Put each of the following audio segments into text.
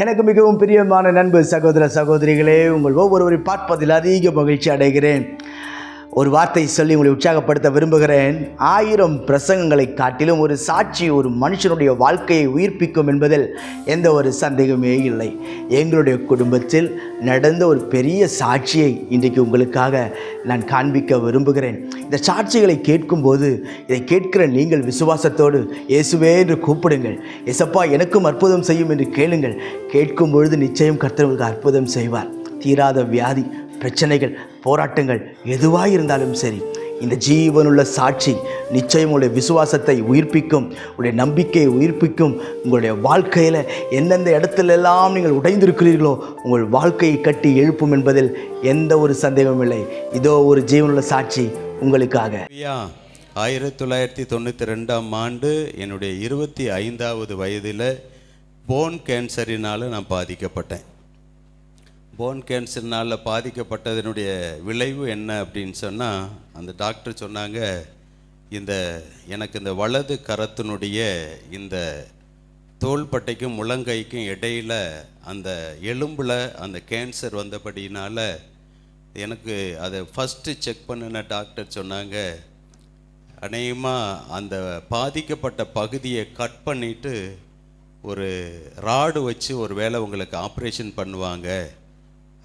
எனக்கு மிகவும் பிரியமான நண்பு சகோதர சகோதரிகளே, உங்கள் ஒவ்வொருவரை பார்ப்பதில் அதிக மகிழ்ச்சி அடைகிறேன். ஒரு வார்த்தை சொல்லி உங்களை உற்சாகப்படுத்த விரும்புகிறேன். 1000 பிரசங்கங்களை காட்டிலும் ஒரு சாட்சி ஒரு மனுஷனுடைய வாழ்க்கையை உயிர்ப்பிக்கும் என்பதில் எந்த ஒரு சந்தேகமே இல்லை. எங்களுடைய குடும்பத்தில் நடந்த ஒரு பெரிய சாட்சியை இன்றைக்கு உங்களுக்காக நான் காண்பிக்க விரும்புகிறேன். இந்த சாட்சிகளை கேட்கும்போது இதை கேட்கிற நீங்கள் விசுவாசத்தோடு இயேசுவே என்று கூப்பிடுங்கள். இயேசப்பா எனக்கும் அற்புதம் செய்யும் என்று கேளுங்கள். கேட்கும் பொழுது நிச்சயம் கர்த்தர் உங்களுக்கு அற்புதம் செய்வார். தீராத வியாதி, பிரச்சனைகள், போராட்டங்கள் எதுவாக இருந்தாலும் சரி, இந்த ஜீவனுள்ள சாட்சி நிச்சயம் உங்களுடைய விசுவாசத்தை உயிர்ப்பிக்கும், உங்களுடைய நம்பிக்கையை உயிர்ப்பிக்கும். உங்களுடைய வாழ்க்கையில் எந்தெந்த இடத்துலெல்லாம் நீங்கள் உடைந்திருக்கிறீர்களோ உங்கள் வாழ்க்கையை கட்டி எழுப்பும் என்பதில் எந்த ஒரு சந்தேகமும் இல்லை. இதோ ஒரு ஜீவனுள்ள சாட்சி உங்களுக்காக. 1992ஆம் ஆண்டு என்னுடைய 25வது வயதில் போன் கேன்சரினால் நான் பாதிக்கப்பட்டேன். போன் கேன்சர்னால் பாதிக்கப்பட்டதனுடைய விளைவு என்ன அப்படின்னு சொன்னால், அந்த டாக்டர் சொன்னாங்க, எனக்கு இந்த வலது கரத்தினுடைய இந்த தோள்பட்டைக்கும் முழங்கைக்கும் இடையில் அந்த எலும்பில் அந்த கேன்சர் வந்தபடினால எனக்கு அதை ஃபஸ்ட்டு செக் பண்ணின டாக்டர் சொன்னாங்க, அநேகமாக அந்த பாதிக்கப்பட்ட பகுதியை கட் பண்ணிவிட்டு ஒரு ராடு வச்சு ஒரு வேளை உங்களுக்கு ஆப்ரேஷன் பண்ணுவாங்க,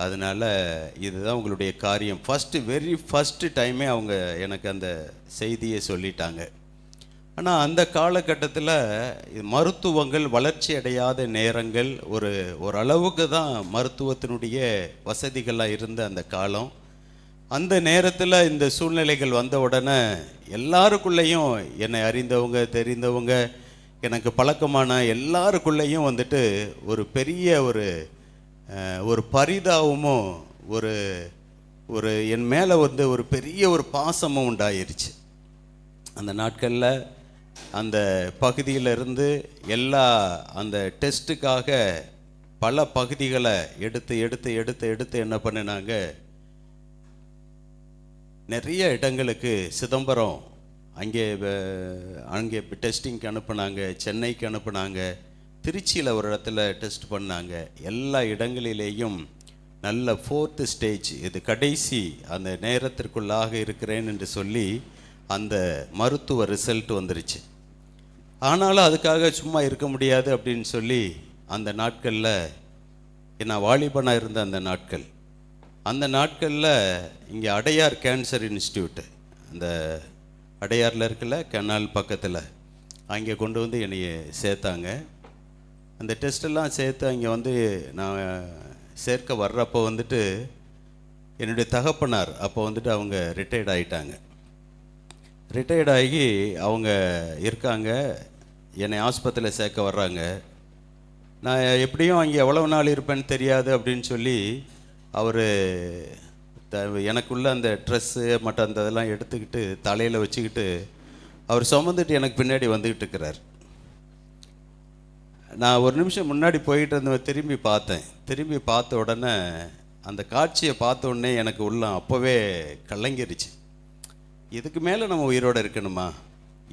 அதனால் இதுதான் உங்களுடைய காரியம். வெரி ஃபஸ்ட்டு டைமே அவங்க எனக்கு அந்த செய்தியை சொல்லிட்டாங்க. ஆனால் அந்த காலகட்டத்தில் மருத்துவங்கள் வளர்ச்சி அடையாத நேரங்கள், ஓரளவுக்கு தான் மருத்துவத்தினுடைய வசதிகளாக இருந்த அந்த காலம். அந்த நேரத்தில் இந்த சூழ்நிலைகள் வந்த உடனே எல்லாருக்குள்ளேயும், என்னை அறிந்தவங்க தெரிந்தவங்க எனக்கு பழக்கமான எல்லாருக்குள்ளேயும் வந்துட்டு ஒரு பெரிய ஒரு பரிதாபமும் ஒரு என் மேலே ஒரு பெரிய ஒரு பாசமும் உண்டாயிருச்சு. அந்த நாட்களில் அந்த பகுதியிலிருந்து எல்லா அந்த டெஸ்ட்டுக்காக பல பகுதிகளை எடுத்து என்ன பண்ணினாங்க, நிறைய இடங்களுக்கு சிதம்பரம் அங்கே டெஸ்டிங்க்கு அனுப்புனாங்க, சென்னைக்கு அனுப்புனாங்க, திருச்சியில் ஒரு இடத்துல டெஸ்ட் பண்ணாங்க. எல்லா இடங்களிலேயும் நல்ல 4th ஸ்டேஜ், இது கடைசி அந்த நேரத்திற்குள்ளாக இருக்கிறேன் என்று சொல்லி அந்த மருத்துவ ரிசல்ட் வந்துருச்சு. ஆனாலும் அதுக்காக சும்மா இருக்க முடியாது அப்படின்னு சொல்லி அந்த நாட்களில், நான் வாலிபனாக இருந்த அந்த நாட்களில் இங்கே அடையார் கேன்சர் இன்ஸ்டியூட், அந்த அடையாரில் இருக்குல்ல, கெனால் பக்கத்தில், அங்கே கொண்டு வந்து என்னைய சேர்த்தாங்க. அந்த டெஸ்ட்டெல்லாம் சேர்த்து அங்கே நான் சேர்க்க வர்றப்போ என்னுடைய தகப்பனார் அப்போ அவங்க ரிட்டையர்ட் ஆகிட்டாங்க. ரிட்டையர்ட் ஆகி அவங்க இருக்காங்க, என்னை ஆஸ்பத்திரியில் சேர்க்க வர்றாங்க. நான் எப்படியும் அங்கே எவ்வளவு நாள் இருப்பேன்னு தெரியாது அப்படின்னு சொல்லி அவர் எனக்குள்ள அந்த ட்ரெஸ்ஸு மற்ற அந்த இதெல்லாம் எடுத்துக்கிட்டு தலையில் வச்சுக்கிட்டு அவர் சுமந்துட்டு எனக்கு பின்னாடி வந்துக்கிட்டு இருக்கிறார். நான் ஒரு நிமிஷம் முன்னாடி போயிட்டு இருந்தவன் திரும்பி பார்த்த உடனே, அந்த காட்சியை பார்த்த உடனே எனக்கு உள்ளம் அப்போவே கலங்கிருச்சு. இதுக்கு மேலே நம்ம உயிரோடு இருக்கணுமா?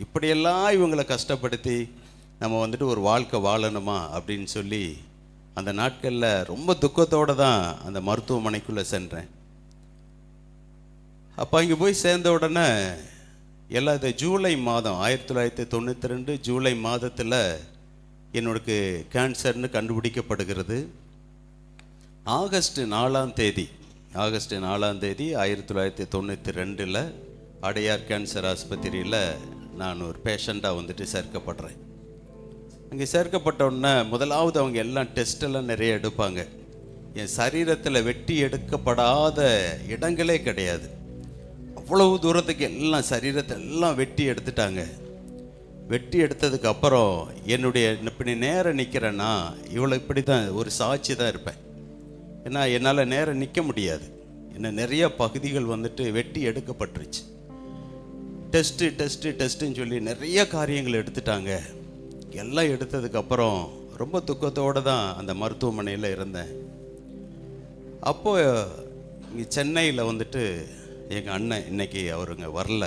இப்படியெல்லாம் இவங்களை கஷ்டப்படுத்தி நம்ம ஒரு வாழ்க்கை வாழணுமா அப்படின்னு சொல்லி அந்த நாட்களில் ரொம்ப துக்கத்தோடு தான் அந்த மருத்துவமனைக்குள்ளே சென்றேன். அப்போ அங்கே போய் சேர்ந்த உடனே இது ஜூலை மாதம் 1992 ஜூலை மாதத்தில் என்னோடக்கு கேன்சர்னு கண்டுபிடிக்கப்படுகிறது. ஆகஸ்ட் 4ஆம் தேதி 1992 அடையார் கேன்சர் ஆஸ்பத்திரியில் நான் ஒரு பேஷண்ட்டாக சேர்க்கப்படுறேன். அங்கே சேர்க்கப்பட்ட உடனே முதலாவது அவங்க எல்லாம் டெஸ்ட்டெல்லாம் நிறைய எடுப்பாங்க. என் சரீரத்தில் வெட்டி எடுக்கப்படாத இடங்களே கிடையாது. அவ்வளவு தூரத்துக்கு எல்லாம் சரீரத்தை எல்லாம் வெட்டி எடுத்துட்டாங்க. வெட்டி எடுத்ததுக்கு அப்புறம் என்னுடைய இப்படி நேரம் நிற்கிறேன்னா இப்படி தான் ஒரு சாட்சி தான் இருப்பேன். ஏன்னா என்னால் நேரம் நிற்க முடியாது. என்ன நிறைய பகுதிகள் வெட்டி எடுக்கப்பட்டுருச்சு. டெஸ்ட்டுன்னு சொல்லி நிறைய காரியங்கள் எடுத்துட்டாங்க. எல்லாம் எடுத்ததுக்கப்புறம் ரொம்ப துக்கத்தோடு தான் அந்த மருத்துவமனையில் இருந்தேன். அப்போது இங்கே சென்னையில் எங்கள் அண்ணன் இன்றைக்கி அவருங்க வரல,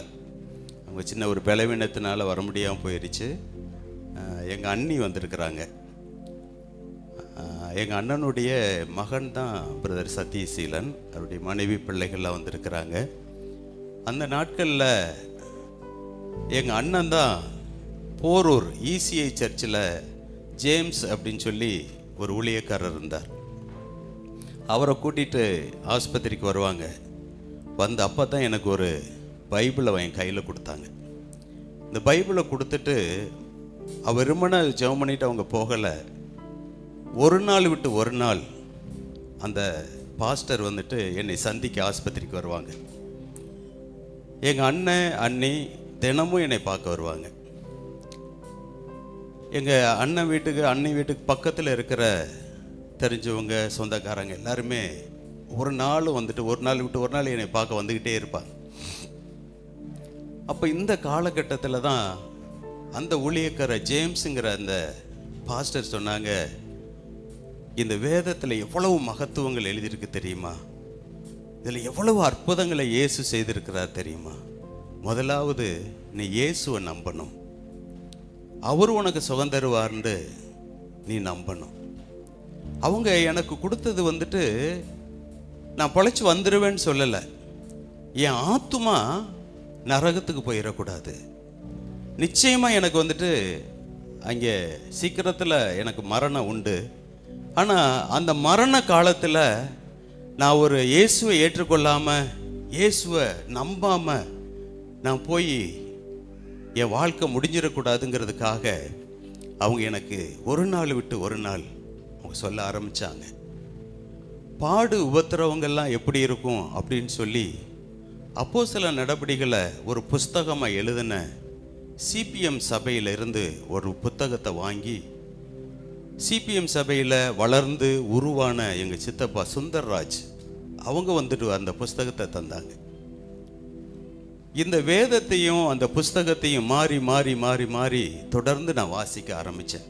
அவங்க சின்ன ஒரு பலவீனத்தினால வர முடியாமல் போயிடுச்சு. எங்கள் அண்ணி வந்திருக்கிறாங்க. எங்கள் அண்ணனுடைய மகன் தான் பிரதர் சத்யசீலன். அவருடைய மனைவி பிள்ளைகள்லாம் வந்திருக்கிறாங்க. அந்த நாட்களில் எங்கள் அண்ணன் தான் போரூர் இசிஐ சர்ச்சில் ஜேம்ஸ் அப்படின்னு சொல்லி ஒரு ஊழியக்காரர் இருந்தார். அவரை கூட்டிகிட்டு ஆஸ்பத்திரிக்கு வருவாங்க. வந்து அப்போ தான் எனக்கு ஒரு பைபிளை என் கையில் கொடுத்தாங்க. இந்த பைபிளை கொடுத்துட்டு அவர் வெறுமனே ஜெபம் பண்ணிட்டு அவங்க போகலை. ஒரு நாள் விட்டு ஒரு நாள் அந்த பாஸ்டர் வந்துட்டு என்னை சந்திக்க ஆஸ்பத்திரிக்கு வருவாங்க. எங்கள் அண்ணன் அண்ணி தினமும் என்னை பார்க்க வருவாங்க. எங்கள் அண்ணன் வீட்டுக்கு அண்ணி வீட்டுக்கு பக்கத்தில் இருக்கிற தெரிஞ்சவங்க சொந்தக்காரங்க எல்லாருமே ஒரு நாள் வந்துட்டு ஒரு நாள் விட்டு ஒரு நாள் என்னை பார்க்க வந்துக்கிட்டே இருப்பாங்க. அப்போ இந்த காலகட்டத்தில் தான் அந்த ஊழியக்கார ஜேம்ஸுங்கிற அந்த பாஸ்டர் சொன்னாங்க, இந்த வேதத்தில் எவ்வளவு மகத்துவங்கள் எழுதியிருக்கு தெரியுமா, இதில் எவ்வளவு அற்புதங்களை இயேசு செய்திருக்கிறார் தெரியுமா, முதலாவது நீ இயேசுவை நம்பணும், அவர் உனக்கு சுகம் தருவார்னு நீ நம்பணும். அவங்க எனக்கு கொடுத்தது வந்துட்டு நான் பொழைச்சி வந்துடுவேன்னு சொல்லலை, என் ஆத்துமா நரகத்துக்கு போயிடக்கூடாது, நிச்சயமாக எனக்கு வந்துட்டு அங்கே சீக்கிரத்தில் எனக்கு மரணம் உண்டு, ஆனால் அந்த மரண காலத்தில் நான் ஒரு இயேசுவை ஏற்றுக்கொள்ளாமல் இயேசுவை நம்பாமல் நான் போய் என் வாழ்க்கை முடிஞ்சிடக்கூடாதுங்கிறதுக்காக அவங்க எனக்கு ஒரு நாள் விட்டு ஒரு நாள் அவங்க சொல்ல ஆரம்பித்தாங்க. பாடு உபத்திரவங்கள்லாம் எப்படி இருக்கும் அப்படின்னு சொல்லி அப்போஸ்தல நடபடிகளை ஒரு புஸ்தகமாக எழுதின சிபிஎம் சபையிலிருந்து ஒரு புத்தகத்தை வாங்கி சிபிஎம் சபையில் வளர்ந்து உருவான எங்கள் சித்தப்பா சுந்தர்ராஜ் அவங்க வந்துட்டு அந்த புஸ்தகத்தை தந்தாங்க. இந்த வேதத்தையும் அந்த புஸ்தகத்தையும் மாறி மாறி மாறி மாறி தொடர்ந்து நான் வாசிக்க ஆரம்பித்தேன்.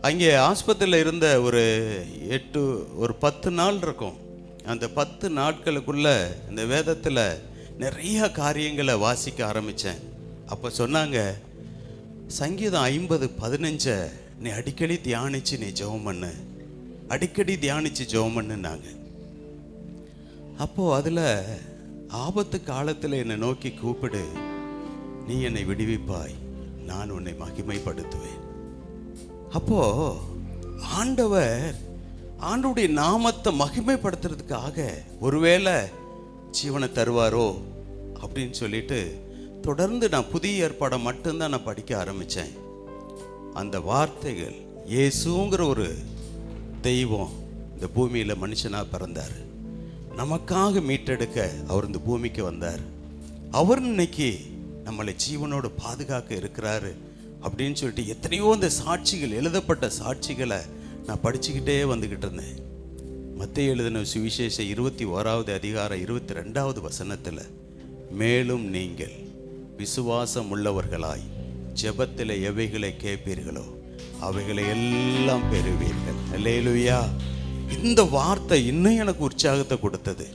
அங்கே ஆஸ்பத்திரியில் இருந்த ஒரு 10 நாள் இருக்கும். அந்த 10 நாட்களுக்குள்ள இந்த வேதத்தில் நிறைய காரியங்களை வாசிக்க ஆரம்பித்தேன். அப்போ சொன்னாங்க, சங்கீதம் 50:15 நீ அடிக்கடி தியானித்து நீ ஜெபம் பண்ணு, அடிக்கடி தியானித்து ஜெபம் பண்ணுனாங்க. அப்போது அதில் ஆபத்து காலத்தில் என்னை நோக்கி கூப்பிடு, நீ என்னை விடுவிப்பாய், நான் உன்னை மகிமைப்படுத்துவேன். அப்போ ஆண்டவருடைய நாமத்தை மகிமைப்படுத்துறதுக்காக ஒருவேளை ஜீவனை தருவாரோ அப்படின்னு சொல்லிட்டு தொடர்ந்து நான் புதிய ஏற்பாடை மட்டும்தான் நான் படிக்க ஆரம்பித்தேன். அந்த வார்த்தைகள், இயேசுங்கிற ஒரு தெய்வம் இந்த பூமியில் மனுஷனாக பிறந்தார், நமக்காக மீட்டெடுக்க அவர் இந்த பூமிக்கு வந்தார், அவர் இன்னைக்கு நம்மளை ஜீவனோடு பாதுகாக்க இருக்கிறாரு அப்படின்னு சொல்லிட்டு எத்தனையோ இந்த சாட்சிகள், எழுதப்பட்ட சாட்சிகளை நான் படிச்சுக்கிட்டே வந்துக்கிட்டு இருந்தேன். மத்தேயு எழுதின சுவிசேஷம் 21வது அதிகாரம் 22வது வசனத்தில், மேலும் நீங்கள் விசுவாசம் உள்ளவர்களாய் ஜெபத்தில் எவைகளை கேட்பீர்களோ அவைகளை எல்லாம் பெறுவீர்கள். அல்லேலூயா. இந்த வார்த்தை இன்னும் எனக்கு உற்சாகத்தை கொடுத்தது.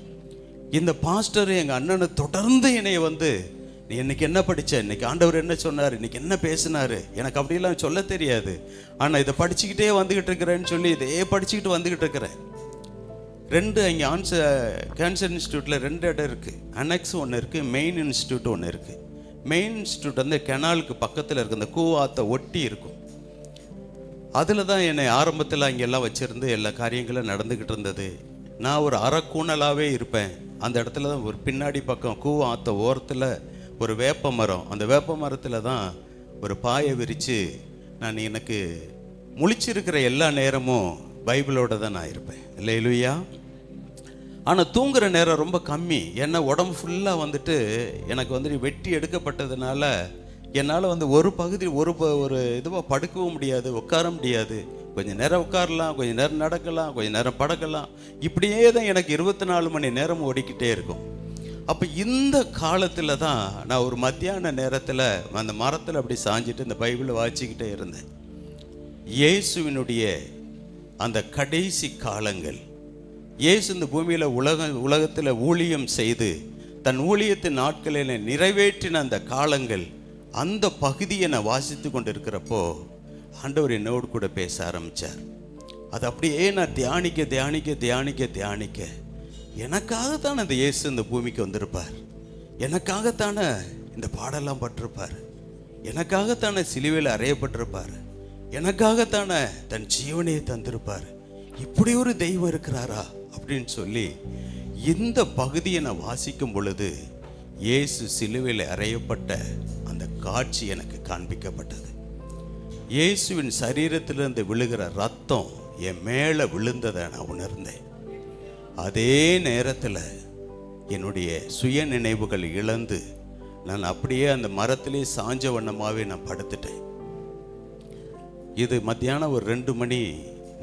இந்த பாஸ்டர் எங்கள் அண்ணனை தொடர்ந்து என்னைய வந்து, நீ இன்னைக்கு என்ன படித்த, இன்னைக்கு ஆண்டவர் என்ன சொன்னார், இன்னைக்கு என்ன பேசினார், எனக்கு அப்படிலாம் சொல்ல தெரியாது, ஆனால் இதை படிச்சுக்கிட்டே வந்துக்கிட்டு இருக்கிறேன்னு சொல்லி இதையே படிச்சுக்கிட்டு வந்துக்கிட்டு இருக்கிறேன். 2 இங்கே கேன்சர் இன்ஸ்டியூட்டில் 2 இடம் இருக்குது. அனெக்ஸ் ஒன்று இருக்குது, மெயின் இன்ஸ்டியூட் ஒன்று இருக்குது. மெயின் இன்ஸ்டியூட் வந்து கெனாலுக்கு பக்கத்தில் இருக்குது, அந்த கூவாத்தை ஒட்டி இருக்கும். அதில் தான் என்னை ஆரம்பத்தில் அங்கெல்லாம் வச்சுருந்து எல்லா காரியங்களும் நடந்துக்கிட்டு இருந்தது. நான் ஒரு அறக்கூணலாகவே இருப்பேன். அந்த இடத்துல தான் ஒரு பின்னாடி பக்கம் கூவாத்த ஓரத்தில் ஒரு வேப்ப மரம், அந்த வேப்ப மரத்தில் தான் ஒரு பாயை விரித்து நான் எனக்கு முழிச்சிருக்கிற எல்லா நேரமும் பைபிளோடு தான் நான் இருப்பேன். அல்லேலூயா. ஆனால் தூங்குகிற நேரம் ரொம்ப கம்மி. ஏன்னா உடம்பு ஃபுல்லாக வந்துட்டு எனக்கு வந்துட்டு வெட்டி எடுக்கப்பட்டதுனால என்னால் வந்து ஒரு பகுதி ஒரு இதுவாக படுக்கவும் முடியாது, உட்கார முடியாது. கொஞ்சம் நேரம் உட்காரலாம், கொஞ்சம் நேரம் நடக்கலாம், கொஞ்சம் நேரம் படக்கலாம், இப்படியே தான் எனக்கு 24 மணி நேரம் ஓடிக்கிட்டே இருக்கும். அப்போ இந்த காலத்தில் தான் நான் ஒரு மத்தியான நேரத்தில் அந்த மரத்தில் அப்படி சாஞ்சிட்டு இந்த பைபிளை வாசிக்கிட்டே இருந்தேன். இயேசுவினுடைய அந்த கடைசி காலங்கள், இயேசு இந்த பூமியில் உலகத்தில் ஊழியம் செய்து தன் ஊழியத்தின் நாட்களில் நிறைவேற்றின அந்த காலங்கள், அந்த பகுதியை நான் வாசித்து கொண்டு இருக்கிறப்போ ஆண்டவர் என்னோடு கூட பேச ஆரம்பித்தார். அது அப்படியே நான் தியானிக்க தியானிக்க தியானிக்க தியானிக்க எனக்காகத்தானே அந்த இயேசு இந்த பூமிக்கு வந்திருப்பார், எனக்காகத்தானே இந்த பாடெல்லாம் பட்டிருப்பார், எனக்காகத்தானே சிலுவையில் அறையப்பட்டிருப்பார், எனக்காகத்தானே தன் ஜீவனையை தந்திருப்பார். இப்படி ஒரு தெய்வம் இருக்கிறாரா அப்படின்னு சொல்லி இந்த பகுதியை நான் வாசிக்கும் பொழுது இயேசு சிலுவையில் அறையப்பட்ட அந்த காட்சி எனக்கு காண்பிக்கப்பட்டது. இயேசுவின் சரீரத்திலிருந்து விழுகிற ரத்தம் என் மேலே விழுந்ததை நான் உணர்ந்தேன். அதே நேரத்தில் என்னுடைய சுய நினைவுகள் இழந்து நான் அப்படியே அந்த மரத்திலே சாஞ்ச வண்ணமாகவே நான் படுத்துட்டேன். இது மத்தியானம் ஒரு 2 மணி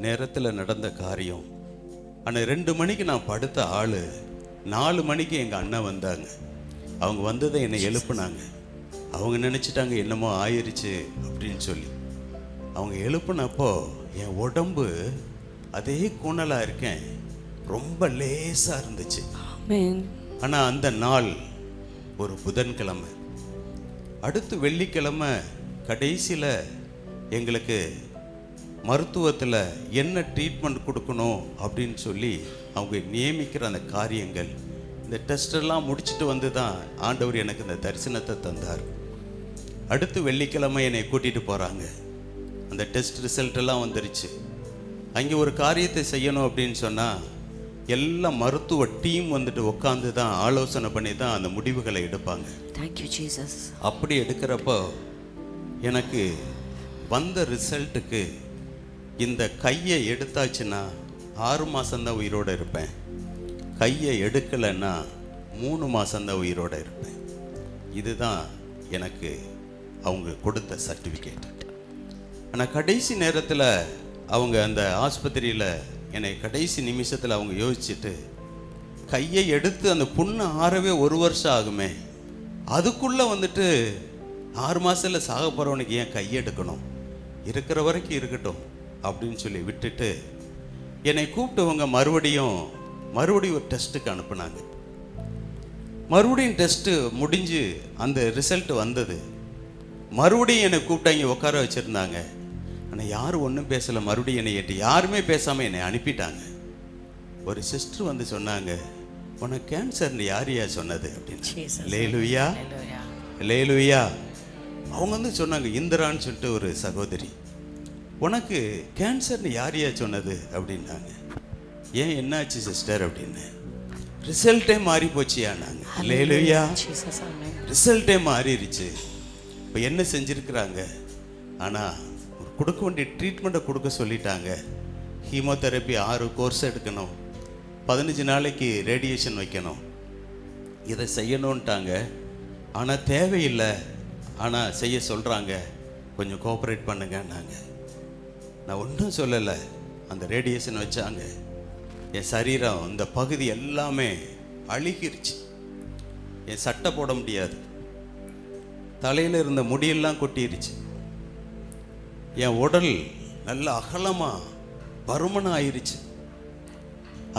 நேரத்தில் நடந்த காரியம். ஆனால் 2 மணிக்கு நான் படுத்த ஆள் 4 மணிக்கு எங்கள் அண்ணன் வந்தாங்க. அவங்க வந்ததை என்னை எழுப்புனாங்க. அவங்க நினச்சிட்டாங்க என்னமோ ஆயிடுச்சு அப்படின்னு சொல்லி. அவங்க எழுப்புனப்போ என் உடம்பு அதே கூணலாக இருக்கேன், ரொம்ப லேசாக இருந்துச்சு. ஆனால் அந்த நாள் ஒரு புதன்கிழமை. அடுத்து வெள்ளிக்கிழமை கடைசியில் எங்களுக்கு மருத்துவத்தில் என்ன ட்ரீட்மெண்ட் கொடுக்கணும் அப்படின்னு சொல்லி அவங்க நியமிக்கிற அந்த காரியங்கள், இந்த டெஸ்டெல்லாம் முடிச்சுட்டு வந்து தான் ஆண்டவர் எனக்கு இந்த தரிசனத்தை தந்தார். அடுத்து வெள்ளிக்கிழமை என்னை கூட்டிகிட்டு போகிறாங்க. அந்த டெஸ்ட் ரிசல்ட்டெல்லாம் வந்துருச்சு. அங்கே ஒரு காரியத்தை செய்யணும் அப்படின்னு சொன்னால் எல்லாம் மருத்துவ டீம் வந்துட்டு உட்காந்து தான் ஆலோசனை பண்ணி தான் அந்த முடிவுகளை எடுப்பாங்க. Thank you, Jesus. அப்படி எடுக்கிறப்போ எனக்கு வந்த ரிசல்ட்டுக்கு இந்த கையை எடுத்தாச்சுன்னா 6 மாதம்தான் உயிரோடு இருப்பேன், கையை எடுக்கலைன்னா 3 மாதம்தான் உயிரோடு இருப்பேன். இதுதான் எனக்கு அவங்க கொடுத்த சர்டிஃபிகேட். ஆனால் கடைசி நேரத்தில் அவங்க அந்த ஆஸ்பத்திரியில் என்னை கடைசி நிமிஷத்தில் அவங்க யோசிச்சுட்டு, கையை எடுத்து அந்த புண்ணு ஆறவே 1 வருஷம் ஆகுமே, அதுக்குள்ளே வந்துட்டு 6 மாதத்தில் சாக போகிறவனுக்கு ஏன் கையெடுக்கணும், இருக்கிற வரைக்கும் இருக்கட்டும் அப்படின்னு சொல்லி விட்டுட்டு என்னை கூப்பிட்டவங்க மறுபடியும் ஒரு டெஸ்ட்டுக்கு அனுப்புனாங்க. மறுபடியும் டெஸ்ட்டு முடிஞ்சு அந்த ரிசல்ட் வந்தது. மறுபடியும் என்னை கூப்பிட்டாங்க, உட்கார வச்சுருந்தாங்க. ஆனால் யாரும் ஒன்றும் பேசலை. மறுபடியும் என்னை ஏற்றி யாருமே பேசாமல் என்னை அனுப்பிட்டாங்க. ஒரு சிஸ்டர் வந்து சொன்னாங்க, உனக்கு கேன்சர்னு யாரையா சொன்னது அப்படின்னு. லேலுயா லேலுயா. அவங்க வந்து சொன்னாங்க, இந்திரான்னு சொல்லிட்டு ஒரு சகோதரி, உனக்கு கேன்சர்னு யாரையா சொன்னது அப்படின்னாங்க. ஏன் என்னாச்சு சிஸ்டர் அப்படின்னு. ரிசல்ட்டே மாறி போச்சியா நாங்கள். லேலுயா, ரிசல்ட்டே மாறிடுச்சு. இப்போ என்ன செஞ்சுருக்குறாங்க, ஆனால் கொடுக்க வேண்டிய ட்ரீட்மெண்ட்டை கொடுக்க சொல்லிட்டாங்க. ஹீமோதெரப்பி 6 கோர்ஸ் எடுக்கணும், 15 நாளைக்கு ரேடியேஷன் வைக்கணும், இதை செய்யணுன்ட்டாங்க. ஆனால் தேவையில்லை, ஆனால் செய்ய சொல்கிறாங்க, கொஞ்சம் கோஆப்ரேட் பண்ணுங்கன்னாங்க. நான் ஒன்றும் சொல்லலை. அந்த ரேடியேஷன் வச்சாங்க. என் சரீரம் இந்த பகுதி எல்லாமே அழுகிருச்சு. என் சட்டை போட முடியாது, தலையில் இருந்த முடியெல்லாம் கொட்டிருச்சு. என் உடல் நல்ல அகலமாக பருமனாக ஆயிடுச்சு.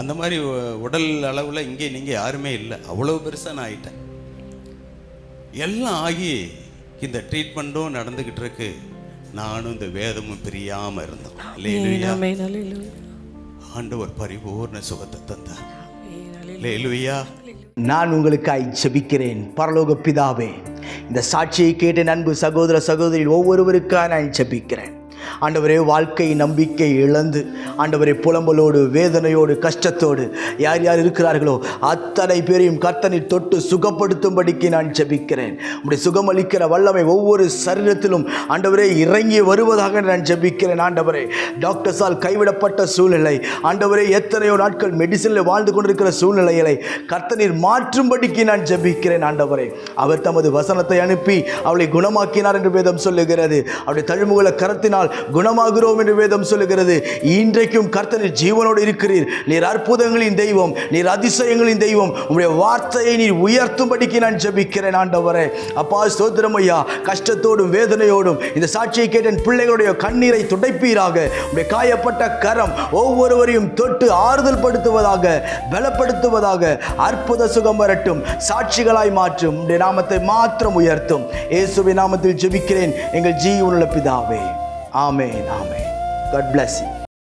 அந்த மாதிரி உடல் அளவில் இங்கே நீங்கள் யாருமே இல்லை, அவ்வளோ பெருசாக நான் ஆகிட்டேன். எல்லாம் ஆகி இந்த ட்ரீட்மெண்ட்டும் நடந்துக்கிட்டு இருக்கு. நானும் இந்த வேதமும் பிரியாமல் இருந்தோம். ஆண்டவர் பரிபூர்ண சுகத்தை தந்தார். லேலுயா. நான் உங்களுக்காய் ஜெபிக்கிறேன். பரலோக பிதாவே, இந்த சாட்சியை கேட்ட அன்பு சகோதர சகோதரி ஒவ்வொருவருக்காக நான் ஜெபிக்கிறேன். ஆண்டவரே, வாழ்க்கை நம்பிக்கை இழந்து ஆண்டவரே புலம்பலோடு வேதனையோடு கஷ்டத்தோடு யார் யார் இருக்கிறார்களோ அத்தனை பேரையும் கர்த்தரில் தொட்டு சுகப்படுத்தும்படிக்கு நான் ஜெபிக்கிறேன். உம்முடைய சுகமளிக்கிற வல்லமை ஒவ்வொரு சரீரத்திலும் ஆண்டவரே இறங்கி வருவதாக நான் ஜெபிக்கிறேன். ஆண்டவரே, டாக்டர்ஸால் கைவிடப்பட்ட சூழ்நிலை, ஆண்டவரே எத்தனையோ நாட்கள் மெடிசனில் வாழ்ந்து கொண்டிருக்கிற சூழ்நிலைகளை கர்த்தரில் மாற்றும்படிக்கு நான் ஜெபிக்கிறேன். ஆண்டவரே, அவர் தமது வசனத்தை அனுப்பி அவளை குணமாக்கினார் என்று வேதம் சொல்லுகிறது. அவருடைய தழும்புகளை கரத்தினால் குணமாகிறோம் என்று வேதம் சொல்லுகிறது. இன்றைக்கும் கர்த்தர் ஜீவனோடு இருக்கிறீர். நீர் அற்புதங்களின் தெய்வம், நீர் அதிசயங்களின் தெய்வம். உம்முடைய வார்த்தையை நீர் உயர்த்தும்படிக்கு நான் ஜெபிக்கிறேன். ஆண்டவரே, அப்பா ஸ்தோத்திரம் ஐயா. கஷ்டத்தோடும் வேதனையோடும் இந்த சாட்சியை கேட்ட பிள்ளைகளுடைய கண்ணீரை துடைப்பீராக. உம்முடைய காயப்பட்ட கரம் ஒவ்வொருவரையும் தொட்டு ஆறுதல் படுத்துவதாக, பலப்படுத்துவதாக. அற்புத சுகம் வரட்டும், சாட்சிகளாய் மாற்றும். உம்முடைய நாமத்தை மாத்திரம் உயர்த்தும். இயேசுவின் நாமத்தில் ஜெபிக்கிறேன் எங்கள் ஜீவனுள்ள பிதாவே. Amen. Amen. God bless you.